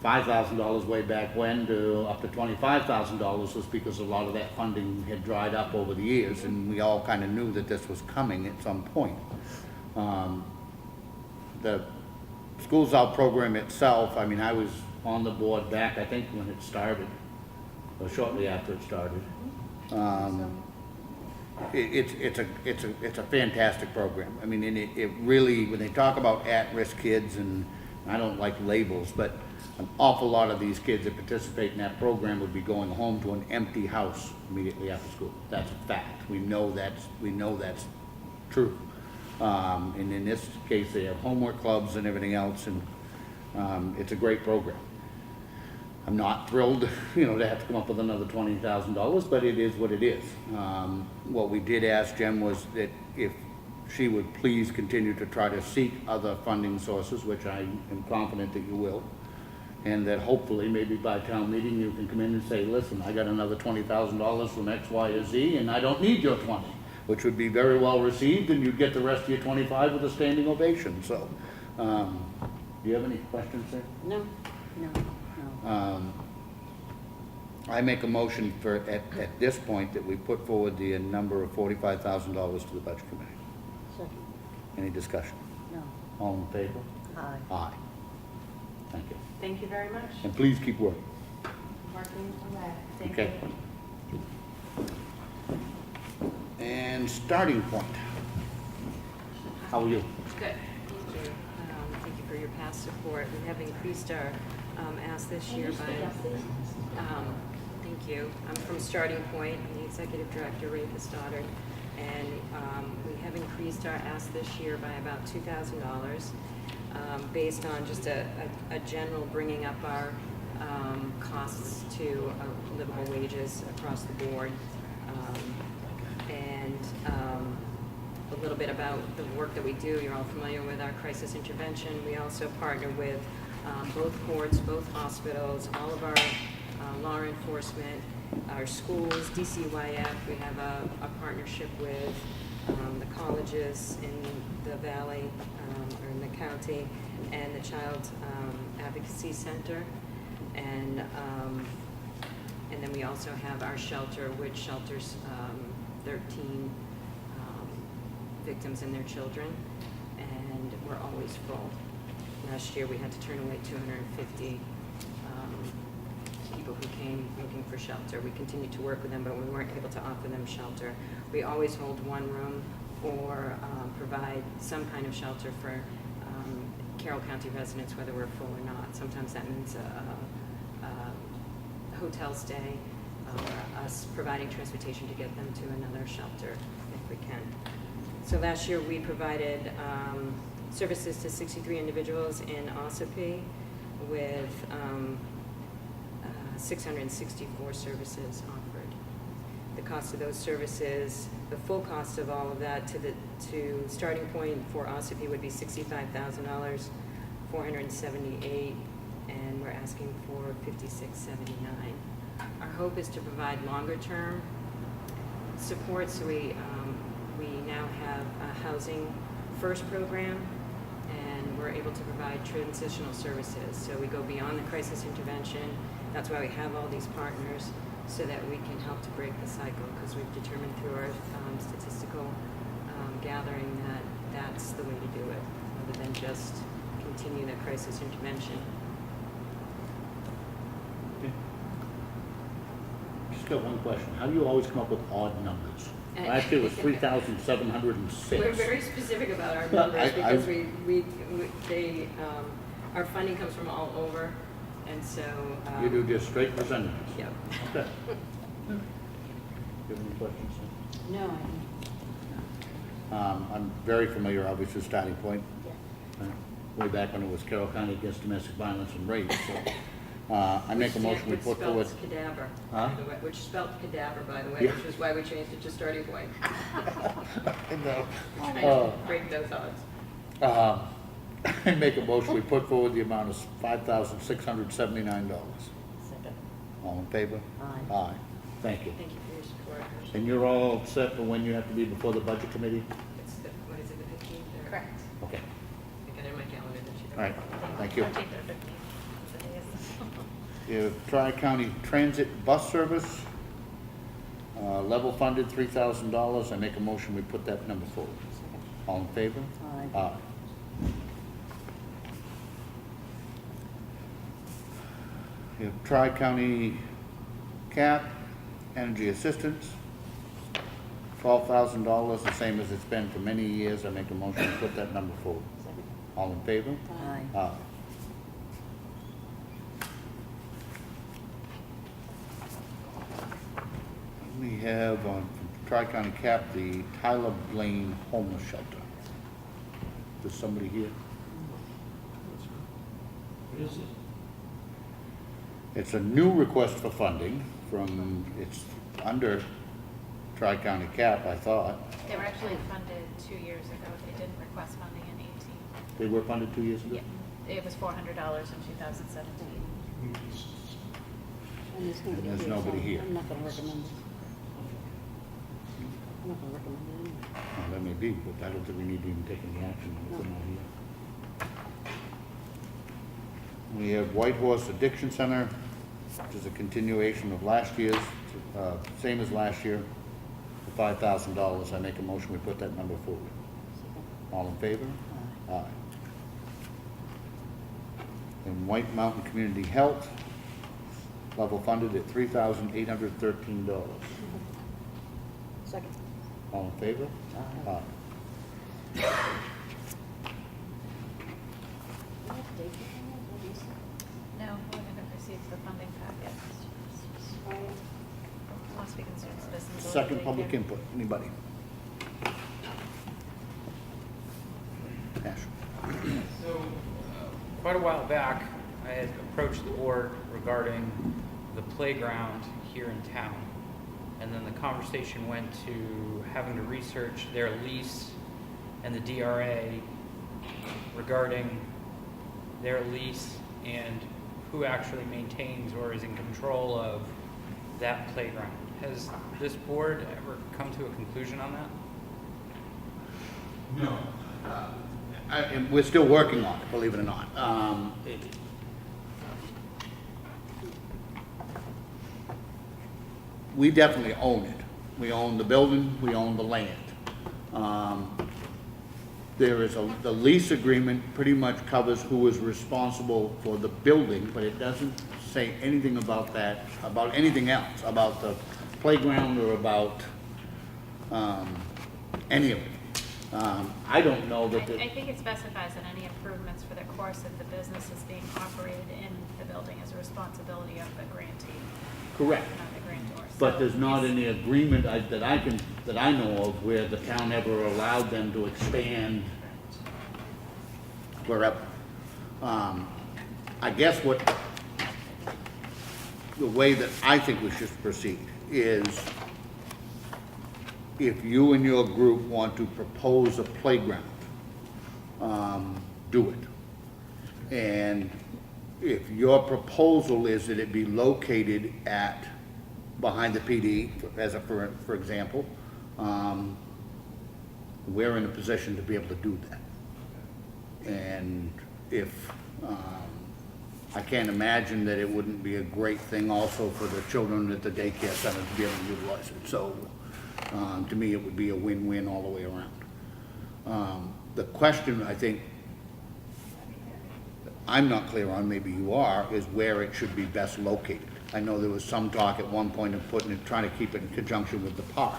$5,000 way back when to up to $25,000 was because a lot of that funding had dried up over the years, and we all kind of knew that this was coming at some point. The Schools Out program itself, I mean, I was on the board back, I think, when it started, or shortly after it started. It's a fantastic program. I mean, and it really, when they talk about at-risk kids, and I don't like labels, but an awful lot of these kids that participate in that program would be going home to an empty house immediately after school. That's a fact. We know that's true. And in this case, they have homework clubs and everything else, and it's a great program. I'm not thrilled, to have to come up with another $20,000, but it is what it is. What we did ask Jen was that if she would please continue to try to seek other funding sources, which I am confident that you will, and that hopefully maybe by town meeting you can come in and say, listen, I got another $20,000 from X, Y, or Z, and I don't need your 20, which would be very well received, and you'd get the rest of your 25 with a standing ovation. So, do you have any questions there? No? No. I make a motion at this point that we put forward the number of $45,000 to the budget committee. Second. Any discussion? No. All in favor? Aye. Aye. Thank you. Thank you very much. And please keep working. Working on that. Thank Okay. you. And starting point. How are you? Good, thank you. Thank you for your past support. We have increased our ask this year by, thank you. I'm from Starting Point. I'm the executive director, Ray Stoddard. And we have increased our ask this year by about $2,000 based on just a general bringing up our costs to livable wages across the board. And a little bit about the work that we do. You're all familiar with our crisis intervention. We also partner with both courts, both hospitals, all of our law enforcement, our schools, DCYF. We have a partnership with the colleges in the valley or in the county, and the Child Advocacy Center. And then we also have our shelter, which shelters 13 victims and their children, and we're always full. Last year we had to turn away 250 people who came looking for shelter. We continued to work with them, but we weren't able to offer them shelter. We always hold one room or provide some kind of shelter for Carroll County residents, whether we're full or not. Sometimes that means a hotel stay or us providing transportation to get them to another shelter if we can. So last year we provided services to 63 individuals in Ossipee with 664 services offered. The cost of those services, the full cost of all of that to Starting Point for Ossipee would be $65,000, $478, and we're asking for $56.79. Our hope is to provide longer term support, so we now have a Housing First program, and we're able to provide transitional services. So we go beyond the crisis intervention. That's why we have all these partners, so that we can help to break the cycle, because we've determined through our statistical gathering that that's the way to do it, rather than just continue the crisis intervention. Just got one question. How do you always come up with odd numbers? Last year was 3,706. We're very specific about our numbers because our funding comes from all over, and so. You do just straight percentages? Yep. Okay. Do you have any questions? No, I'm very familiar, obviously, with Starting Point. Yeah. Way back when it was Carroll County Against Domestic Violence and Rape. So, I make a motion we put forward. Which spelled cadaver, Huh? by the way, which spelled cadaver, by the way, Yeah. which is why we changed it to Starting Point. No. Trying to break those odds. I make a motion we put forward the amount of $5,679. second. All in favor? Aye. Aye. Thank you. Thank you for your support. And you're all set for when you have to be before the budget committee? It's the, what is it, the 15th? Correct. Okay. I got it in my calendar that you. All right. Thank you. 14th or 15th. You have Tri-County Transit Bus Service, level funded $3,000. I make a motion we put that number forward. All in favor? Aye. Aye. You have Tri-County CAP, Energy Assistance, $12,000, the same as it's been for many years. I make a motion to put that number forward. Second. All in favor? Aye. Aye. We have on Tri-County Cap, the Tyler Blaine Homeless Shelter. There's somebody here? What is it? It's a new request for funding from, it's under Tri-County Cap, I thought. They were actually funded 2 years ago. They didn't request funding in 18. They were funded 2 years ago? Yeah, it was $400 in 2017. And there's nobody here. I'm not gonna recommend it. I'm not gonna recommend it anyway. Well, that may be, but I don't think we need to even take any action if they're not here. We have White Horse Addiction Center, which is a continuation of last year's, same as last year, for $5,000. I make a motion, we put that number forward. All in favor? Aye. And White Mountain Community Health, level funded at $3,813. Second. All in favor? Aye. No, we haven't received the funding packet. Ossipee Concerns Business. Second Daycare. public input, anybody? Ash. So, quite a while back, I had approached the board regarding the playground here in town. And then the conversation went to having to research their lease and the DRA regarding their lease and who actually maintains or is in control of that playground. Has this board ever come to a conclusion on that? No. And we're still working on it, believe it or not. We definitely own it. We own the building, we own the land. There is the lease agreement pretty much covers who is responsible for the building, but it doesn't say anything about that, about anything else, about the playground or about any of it. I don't know that I think it specifies that any improvements for the course of the business is being operated in the building as a responsibility of the grantee, correct. not the grantor. But So there's not it's- any agreement that I know of where the town ever allowed them to expand wherever. I guess the way that I think we should proceed is if you and your group want to propose a playground, do it. And if your proposal is that it be located behind the PD, for example, we're in a position to be able to do that. And if, I can't imagine that it wouldn't be a great thing also for the children at the daycare center to be able to utilize it. So, to me, it would be a win-win all the way around. The question, I think, I'm not clear on, maybe you are, is where it should be best located. I know there was some talk at one point of trying to keep it in conjunction with the park.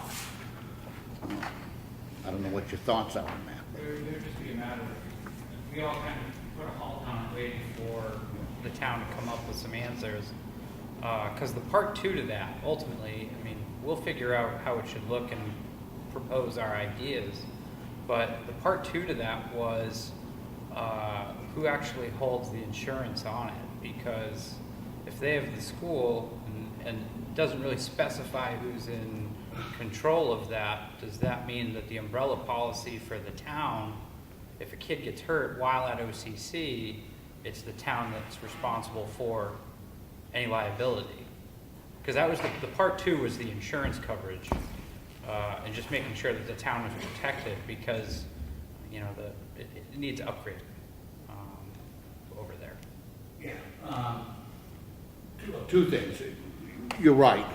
I don't know what your thoughts are on that. It would just be a matter of, we all kind of put a halt on it waiting for the town to come up with some answers. Because the part two to that, ultimately, I mean, we'll figure out how it should look and propose our ideas. But the part two to that was who actually holds the insurance on it. Because if they have the school and it doesn't really specify who's in control of that, does that mean that the umbrella policy for the town, if a kid gets hurt while at OCC, it's the town that's responsible for any liability? Because that was the part two was the insurance coverage, and just making sure that the town was protected because, you know, it needs upgrade over there. Yeah. Two things. You're right.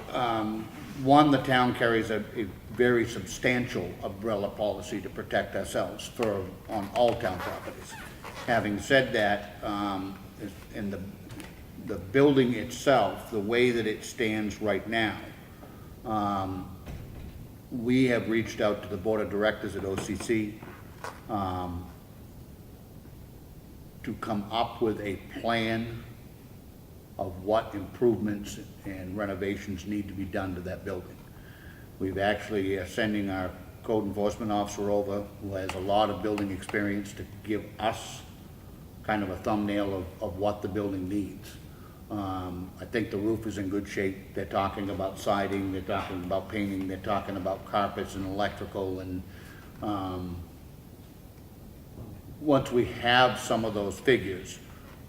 One, the town carries a very substantial umbrella policy to protect ourselves on all town properties. Having said that, in the building itself, the way that it stands right now, we have reached out to the board of directors at OCC to come up with a plan of what improvements and renovations need to be done to that building. We've actually are sending our code enforcement officer over, who has a lot of building experience, to give us kind of a thumbnail of what the building needs. I think the roof is in good shape. They're talking about siding, they're talking about painting, they're talking about carpets and electrical, and once we have some of those figures,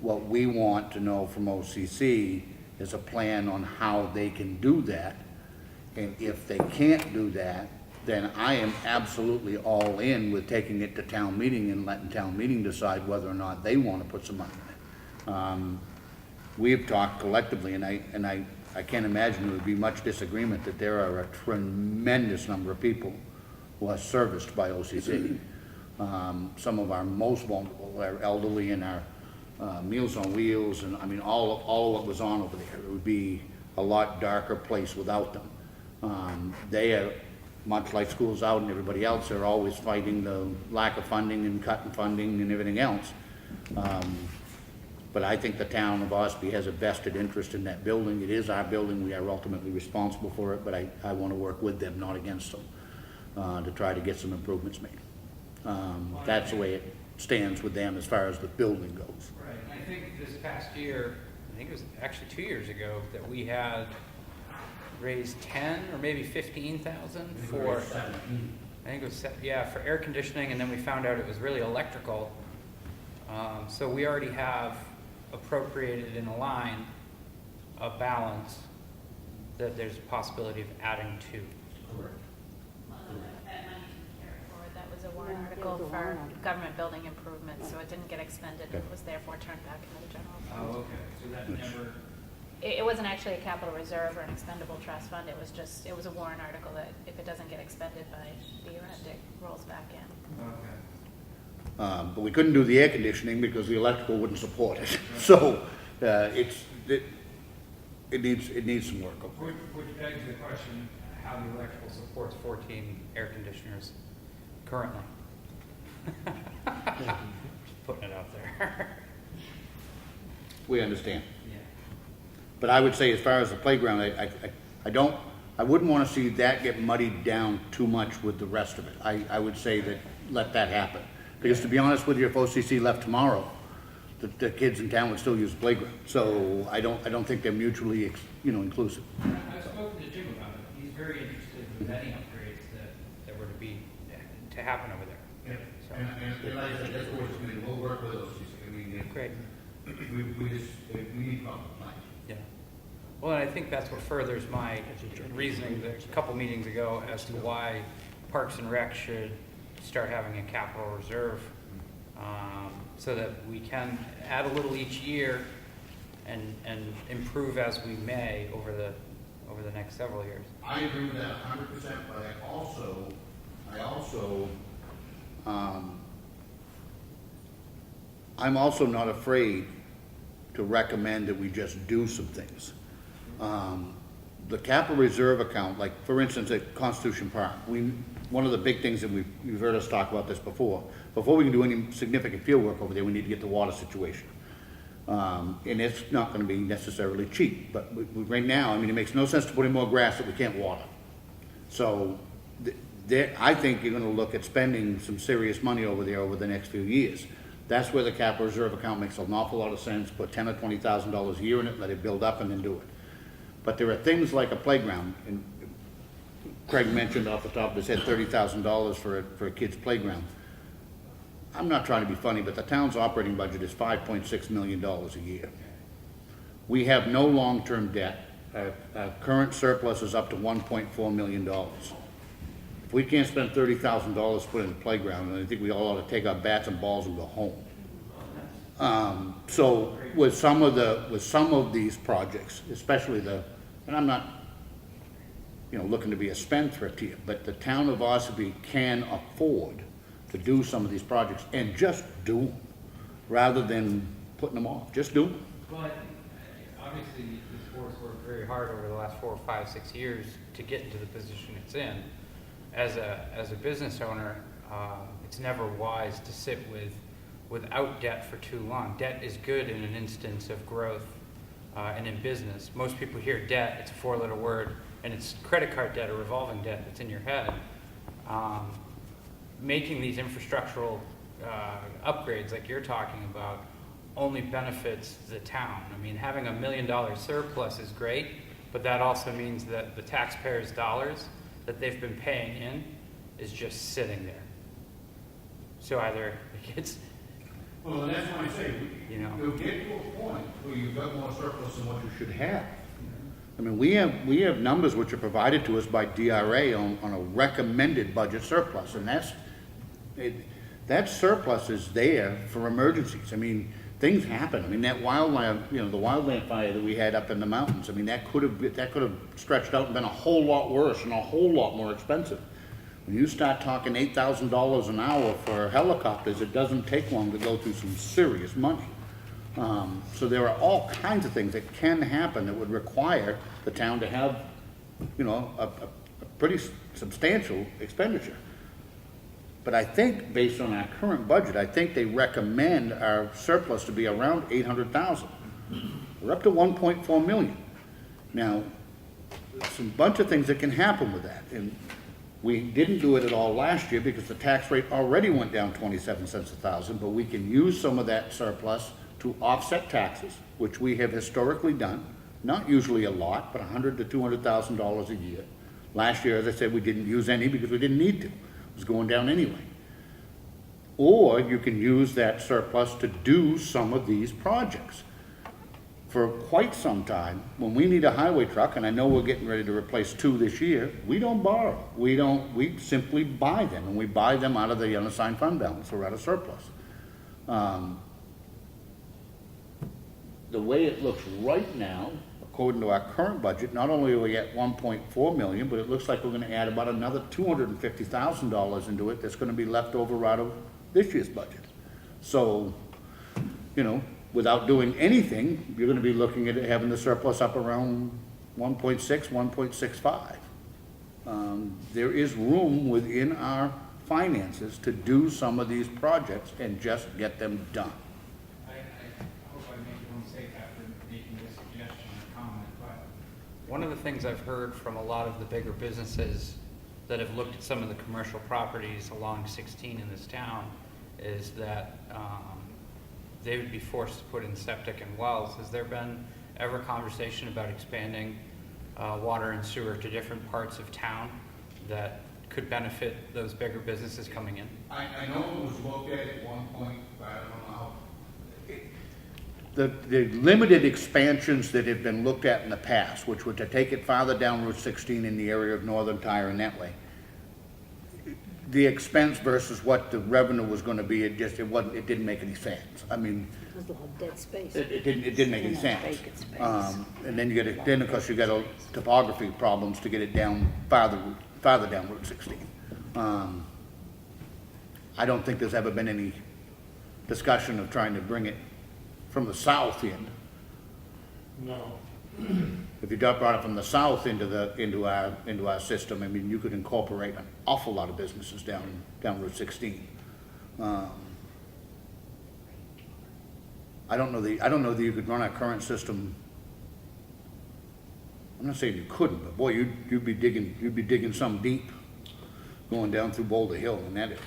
what we want to know from OCC is a plan on how they can do that. And if they can't do that, then I am absolutely all in with taking it to town meeting and letting town meeting decide whether or not they want to put some money in it. We have talked collectively, and I can't imagine there would be much disagreement that there are a tremendous number of people who are serviced by OCC. Some of our most vulnerable, our elderly and our Meals on Wheels, and I mean all of what was on over there. It would be a lot darker place without them. They are, much like schools out and everybody else, they're always fighting the lack of funding and cutting funding and everything else. But I think the town of Ossipee has a vested interest in that building. It is our building. We are ultimately responsible for it, but I want to work with them, not against them, to try to get some improvements made. That's the way it stands with them as far as the building goes. Right, and I think this past year, I think it was actually 2 years ago, that we had raised 10 or maybe 15,000 for, I think it was, yeah, for air conditioning, and then we found out it was really electrical. So we already have appropriated in a line a balance that there's a possibility of adding to. Correct. That money didn't carry forward. That was a warrant article for government building improvements, so it didn't get expended. It was therefore turned back into the general fund. Oh, okay, so that never... It wasn't actually a capital reserve or an expendable trust fund. It was just, it was a warrant article that if it doesn't get expended by the year end, it rolls back in. Okay. But we couldn't do the air conditioning because the electrical wouldn't support it. So it needs some work. Which begs the question, how the electrical supports 14 air conditioners currently. Just putting it out there. We understand. Yeah. But I would say as far as the playground, I wouldn't want to see that get muddied down too much with the rest of it. I would say that let that happen. Because to be honest with you, if OCC left tomorrow, the kids in town would still use the playground. So I don't think they're mutually, inclusive. I've spoken to Jim about it. He's very interested with any upgrades that were to happen over there. Yeah. So. And like I said, that's what we'll work with OCC. I mean, Great. we need compromise. Yeah. Well, and I think that's what furthers my reasoning a couple meetings ago as to why Parks and Rec should start having a capital reserve, so that we can add a little each year and improve as we may over the next several years. I agree with that 100%, but I'm also not afraid to recommend that we just do some things. The capital reserve account, like for instance at Constitution Park, one of the big things that you've heard us talk about this before we can do any significant field work over there, we need to get the water situation. And it's not going to be necessarily cheap, but right now, I mean, it makes no sense to put in more grass that we can't water. So I think you're going to look at spending some serious money over there over the next few years. That's where the capital reserve account makes an awful lot of sense. Put $10,000 or $20,000 a year in it, let it build up, and then do it. But there are things like a playground, and Craig mentioned off the top of his head $30,000 for a kid's playground. I'm not trying to be funny, but the town's operating budget is $5.6 million a year. We have no long-term debt. Our current surplus is up to $1.4 million. If we can't spend $30,000 to put in a playground, then I think we all ought to take our bats and balls and go home. So with some of these projects, especially and I'm not, looking to be a spendthrift here, but the town of Ossipee can afford to do some of these projects and just do them, rather than putting them off. Just do them. Well, I think obviously this board's worked very hard over the last 4, 5, 6 years to get into the position it's in. As a business owner, it's never wise to sit without debt for too long. Debt is good in an instance of growth and in business. Most people hear debt, it's a 4-letter word, and it's credit card debt or revolving debt that's in your head, making these infrastructural upgrades like you're talking about only benefits the town. I mean, having $1 million surplus is great, but that also means that the taxpayers' dollars that they've been paying in is just sitting there. So either it's, Well, and that's what I say, you'll get to a point where you've got more surplus than what you should have. I mean, we have numbers which are provided to us by DRA on a recommended budget surplus, and that surplus is there for emergencies. I mean, things happen. I mean, that wildland, the wildland fire that we had up in the mountains, I mean, that could have stretched out and been a whole lot worse and a whole lot more expensive. When you start talking $8,000 an hour for helicopters, it doesn't take long to go through some serious money. So there are all kinds of things that can happen that would require the town to have, a pretty substantial expenditure. But I think, based on our current budget, I think they recommend our surplus to be around $800,000. We're up to $1.4 million. Now, there's a bunch of things that can happen with that. And we didn't do it at all last year because the tax rate already went down 27 cents a thousand, but we can use some of that surplus to offset taxes, which we have historically done. Not usually a lot, but $100,000 to $200,000 a year. Last year, as I said, we didn't use any because we didn't need to. It was going down anyway. Or you can use that surplus to do some of these projects. For quite some time, when we need a highway truck, and I know we're getting ready to replace 2 this year, we don't borrow. We simply buy them, and we buy them out of the unassigned fund balance or out of surplus. The way it looks right now, according to our current budget, not only are we at $1.4 million, but it looks like we're gonna add about another $250,000 into it that's gonna be left over out of this year's budget. So, without doing anything, you're gonna be looking at having the surplus up around 1.6, 1.65. There is room within our finances to do some of these projects and just get them done. I hope I make no mistake after making this suggestion or comment, but one of the things I've heard from a lot of the bigger businesses that have looked at some of the commercial properties along 16 in this town is that they would be forced to put in septic and wells. Has there been ever conversation about expanding water and sewer to different parts of town that could benefit those bigger businesses coming in? I know it was looked at one point, but I don't know how. The limited expansions that have been looked at in the past, which were to take it farther down Route 16 in the area of Northern Tire and that way, the expense versus what the revenue was going to be, it didn't make any sense. I mean, There's a lot of dead space. it didn't make any Yeah, sense. vacant space. And then then of course you got topography problems to get it down farther down Route 16. I don't think there's ever been any discussion of trying to bring it from the south end. No. If you brought it from the south into our system, I mean, you could incorporate an awful lot of businesses down Route 16. I don't know that you could run our current system. I'm not saying you couldn't, but boy, you'd be digging some deep, going down through Boulder Hill in that area.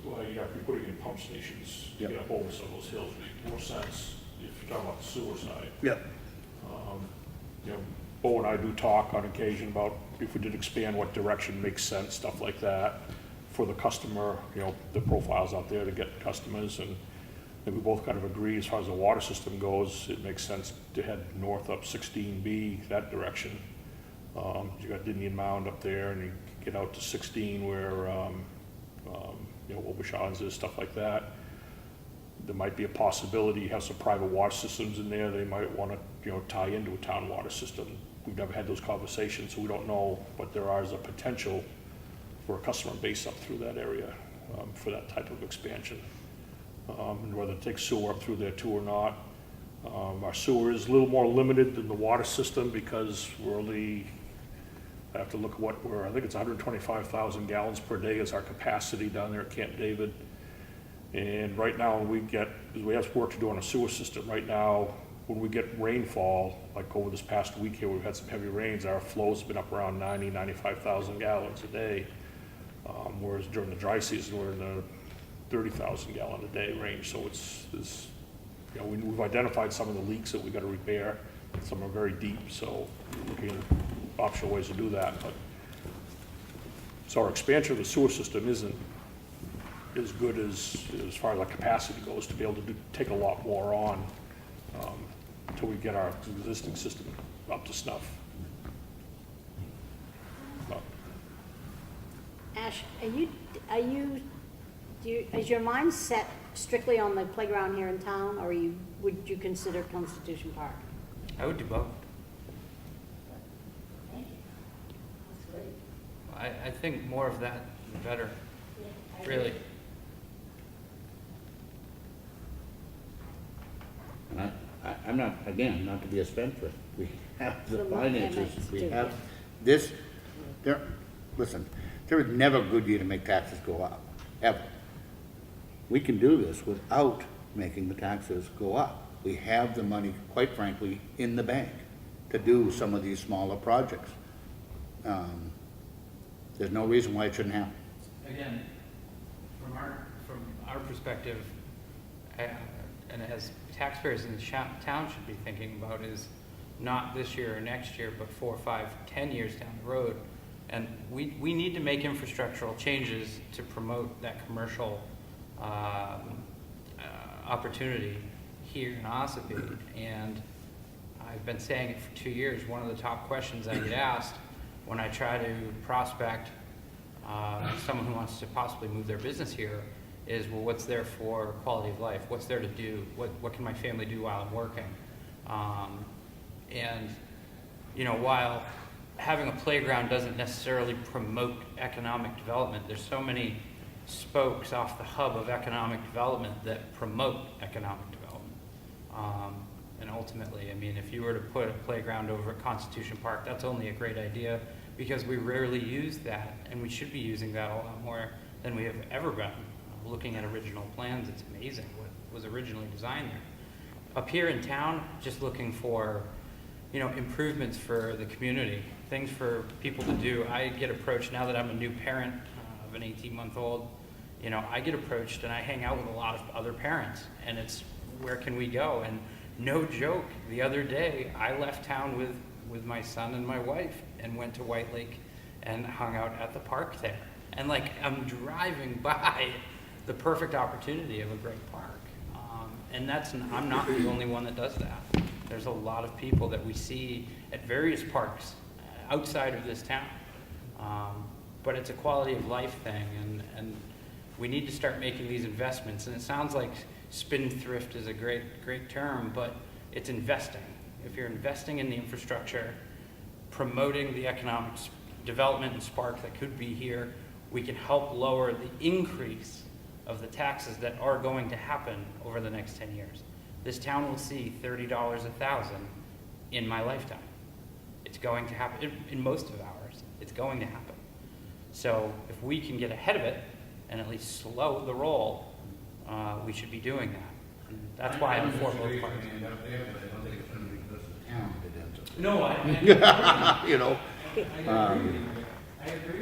Well, you have to be putting in pump stations to Yep. get up over some of those hills, make more sense if you're talking about the sewer side. Yep. Bo and I do talk on occasion about if we did expand, what direction makes sense, stuff like that, for the customer, the profiles out there to get customers, and we both kind of agree as far as the water system goes, it makes sense to head north up 16B, that direction. You got Indian Mound up there, and you get out to 16 where, Obashan's is, stuff like that. There might be a possibility, you have some private water systems in there, they might want to, tie into a town water system. We've never had those conversations, so we don't know, but there is a potential for a customer base up through that area for that type of expansion. And whether it takes sewer up through there too or not. Our sewer is a little more limited than the water system because we're only, I have to look at I think it's 125,000 gallons per day is our capacity down there at Camp David. And right now we have work to do on a sewer system. Right now, when we get rainfall, like over this past week here, we've had some heavy rains, our flow's been up around 95,000 gallons a day. Whereas during the dry season, we're in the 30,000 gallon a day range. So it's you know, we've identified some of the leaks that we got to repair. Some are very deep, so we're looking at optional ways to do that. But so our expansion of the sewer system isn't as good as far as our capacity goes to be able to take a lot more on until we get our existing system up to snuff. But Ash, is your mind set strictly on the playground here in town, or would you consider Constitution Park? I would do both. I think more of that, the better, really. And I'm not, again, not to be a spendthrift, we have the finances, we have this, listen, there is never a good year to make taxes go up, ever. We can do this without making the taxes go up. We have the money, quite frankly, in the bank to do some of these smaller projects. There's no reason why it shouldn't happen. Again, from our perspective, and as taxpayers in the town should be thinking about, is not this year or next year, but 4, 5, 10 years down the road. And we need to make infrastructural changes to promote that commercial opportunity here in Ossipee. And I've been saying it for 2 years. One of the top questions I get asked when I try to prospect someone who wants to possibly move their business here is, well, what's there for quality of life? What's there to do? What can my family do while I'm working? And, you know, while having a playground doesn't necessarily promote economic development, there's so many spokes off the hub of economic development that promote economic development. And ultimately, I mean, if you were to put a playground over at Constitution Park, that's only a great idea because we rarely use that, and we should be using that a lot more than we have ever been. Looking at original plans, it's amazing what was originally designed there. Up here in town, just looking for, you know, improvements for the community, things for people to do. I get approached now that I'm a new parent of an 18-month-old. You know, I get approached and I hang out with a lot of other parents, and it's where can we go? And no joke, the other day I left town with my son and my wife and went to White Lake and hung out at the park there. And like, I'm driving by the perfect opportunity of a great park. And I'm not the only one that does that. There's a lot of people that we see at various parks outside of this town. But it's a quality of life thing, and we need to start making these investments. And it sounds like spendthrift is a great term, but it's investing. If you're investing in the infrastructure, promoting the economic development and spark that could be here, we can help lower the increase of the taxes that are going to happen over the next 10 years. This town will see $30 a thousand in my lifetime. It's going to happen, in most of ours, it's going to happen. So if we can get ahead of it and at least slow the roll, we should be doing that. And that's why I'm for both parts. No, You know,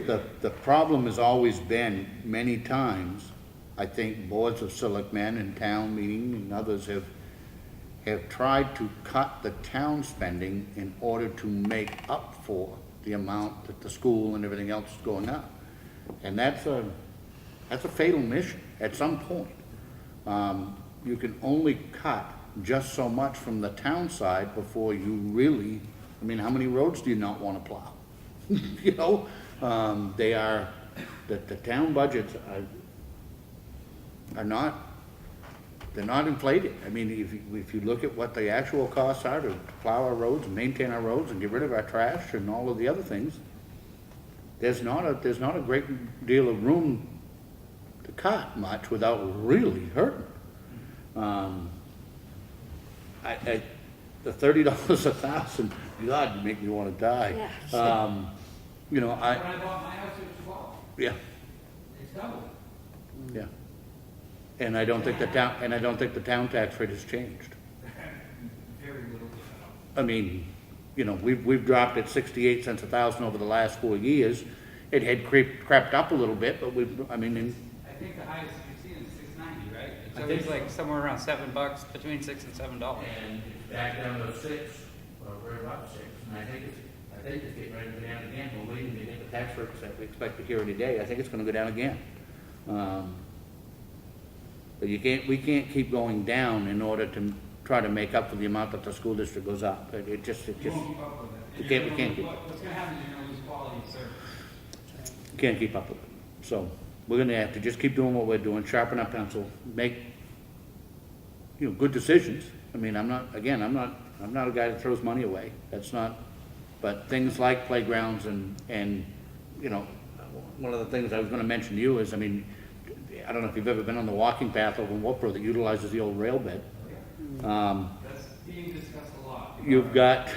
the problem has always been, many times, I think boards of selectmen and town meeting and others have tried to cut the town spending in order to make up for the amount that the school and everything else is going up. And that's a fatal mission at some point. You can only cut just so much from the town side before you really, I mean, how many roads do you not want to plow? You know, the town budgets are not, they're not inflated. I mean, if you look at what the actual costs are to plow our roads and maintain our roads and get rid of our trash and all of the other things, there's not a great deal of room to cut much without really hurting. The $30 a thousand, God, you make me want to die. Yeah. You know, When I bought my house, it was 12. yeah, It's double. yeah. And I don't think the town tax rate has changed. very little bit out. I mean, you know, we've dropped it 68 cents a thousand over the last 4 years. It had crept up a little bit, but I mean, I think the highest we've seen is $6.90, right? It's I always think like somewhere around $7, between $6 and $7. and it's back down to 6, or we're about 6, and I think it's getting ready to go down again. We're waiting to get the tax rates that we expect to hear any day. I think it's gonna go down again. But we can't keep going down in order to try to make up for the amount that the school district goes up. It just, You won't keep up with it. we can't keep, What's gonna happen is you're gonna lose quality of service. can't keep up with it. So, we're gonna have to just keep doing what we're doing, sharpen our pencil, make, you know, good decisions. I mean, I'm not a guy that throws money away. That's not, but things like playgrounds and, you know, one of the things I was gonna mention to you is, I mean, I don't know if you've ever been on the walking path over in Woodborough that utilizes the old rail bed. That's being discussed a lot. You've got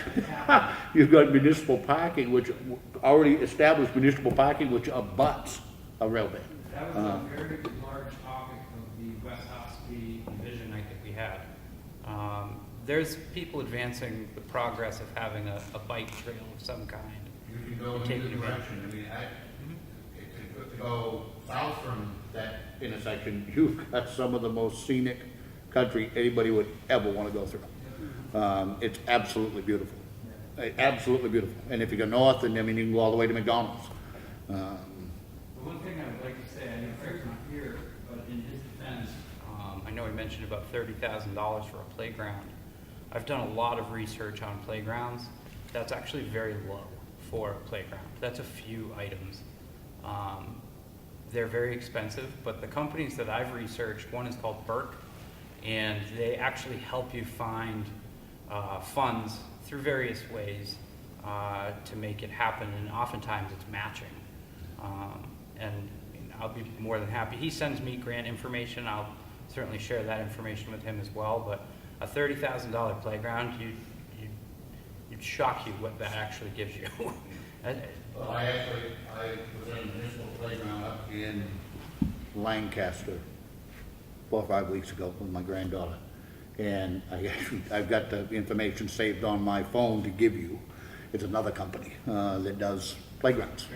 municipal parking, which already established municipal parking, which abuts a rail bed. That was a very large topic of the West Ossipee Vision Night that we had. There's people advancing the progress of having a bike trail of some kind. You can go in either direction. I mean, to go south from that intersection, you've got some of the most scenic country anybody would ever want to go through. It's absolutely beautiful. Absolutely beautiful. And if you go north, and I mean, you can go all the way to McDonald's. The one thing I would like to say, I know Craig's not here, but in his defense, I know he mentioned about $30,000 for a playground. I've done a lot of research on playgrounds. That's actually very low for a playground. That's a few items. They're very expensive, but the companies that I've researched, one is called Burke, and they actually help you find funds through various ways to make it happen, and oftentimes it's matching. And I'll be more than happy. He sends me grant information. I'll certainly share that information with him as well, but a $30,000 playground, you'd shock you what that actually gives you. Well, I was in a municipal playground up in Lancaster 4 or 5 weeks ago with my granddaughter. And I've got the information saved on my phone to give you. It's another company that does playgrounds.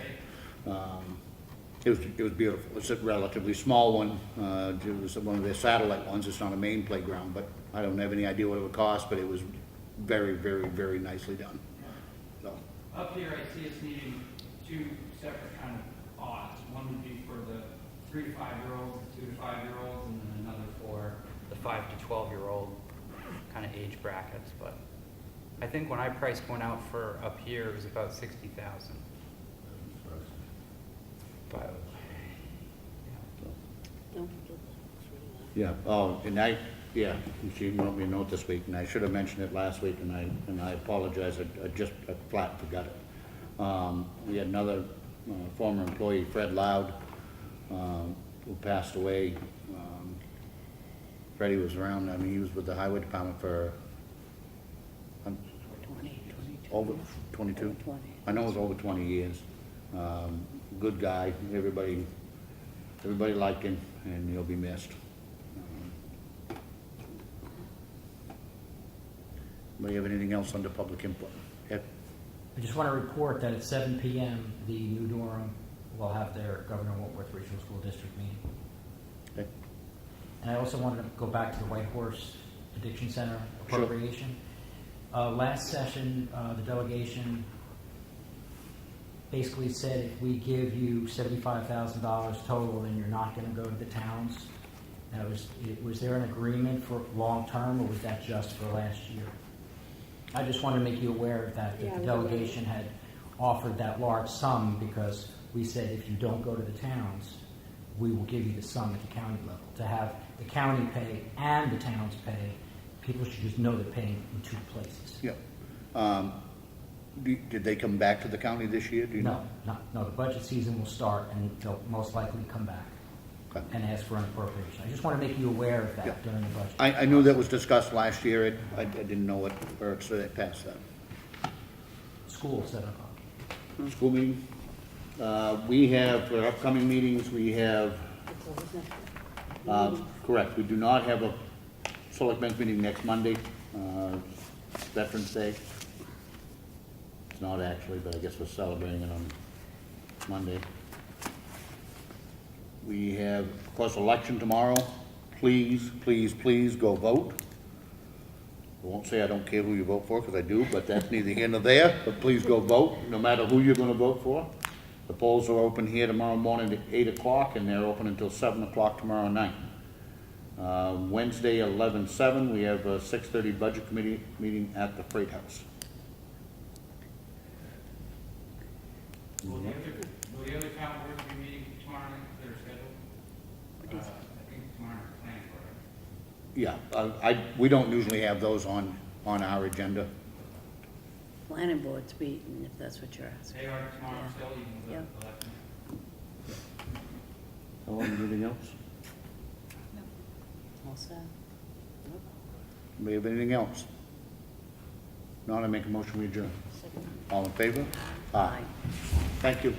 It was beautiful. It's a relatively small one. It was one of their satellite ones. It's not a main playground, but I don't have any idea what it would cost, but it was very, very, very nicely done. So. Up here, I see us needing two separate kind of odds. One would be for the 3 to 5-year-olds, the 2 to 5-year-olds, and then another for the 5 to 12-year-old kind of age brackets. But I think when I priced one out for up here, it was about $60,000. But Yeah. Oh, and she wrote me a note this week, and I should have mentioned it last week, and I apologize. I just flat forgot it. We had another former employee, Fred Loud, who passed away. Freddie was around. I mean, he was with the highway department for over 22. I know it was over 20 years. Good guy. Everybody liked him, and he'll be missed. Anybody have anything else under public input? Ed? I just want to report that at 7 p.m., the New Durham will have their Governor Wentworth Regional School District meeting. Okay. And I also wanted to go back to the White Horse Addiction Center appropriation. Sure. Last session, the delegation basically said if we give you $75,000 total, then you're not going to go to the towns. Now, was there an agreement for long-term, or was that just for last year? I just wanted to make you aware of that, the delegation had offered that large sum because we said if you don't go to the towns, we will give you the sum at the county level. To have the county pay and the towns pay, people should just know they're paying in two places. Yeah. Did they come back to the county this year? Do you know? No. The budget season will start, and they'll most likely come back and ask for an appropriation. I just want to make you aware of that during the budget. I knew that was discussed last year. I didn't know where it said passed that. School set up. School meeting. We have, for upcoming meetings, we have, correct, we do not have a selectmen's meeting next Monday. Veterans Day. It's not actually, but I guess we're celebrating it on Monday. We have, of course, election tomorrow. Please, please, please go vote. I won't say I don't care who you vote for, because I do, but that's neither here nor there. But please go vote, no matter who you're gonna vote for. The polls are open here tomorrow morning at 8 o'clock, and they're open until 7 o'clock tomorrow night. Wednesday, 11/7, we have a 6:30 Budget Committee meeting at the Freight House. Will the other town boards be meeting tomorrow night, that are scheduled? I think tomorrow is planning for it. Yeah, we don't usually have those on our agenda. Planning board's meeting, if that's what you're asking. They are tomorrow Yeah. still, even with Yeah. the election. Hello, anything else? All set? Do we have anything else? Not, I make a motion we adjourn. All in favor? Aye. Thank you.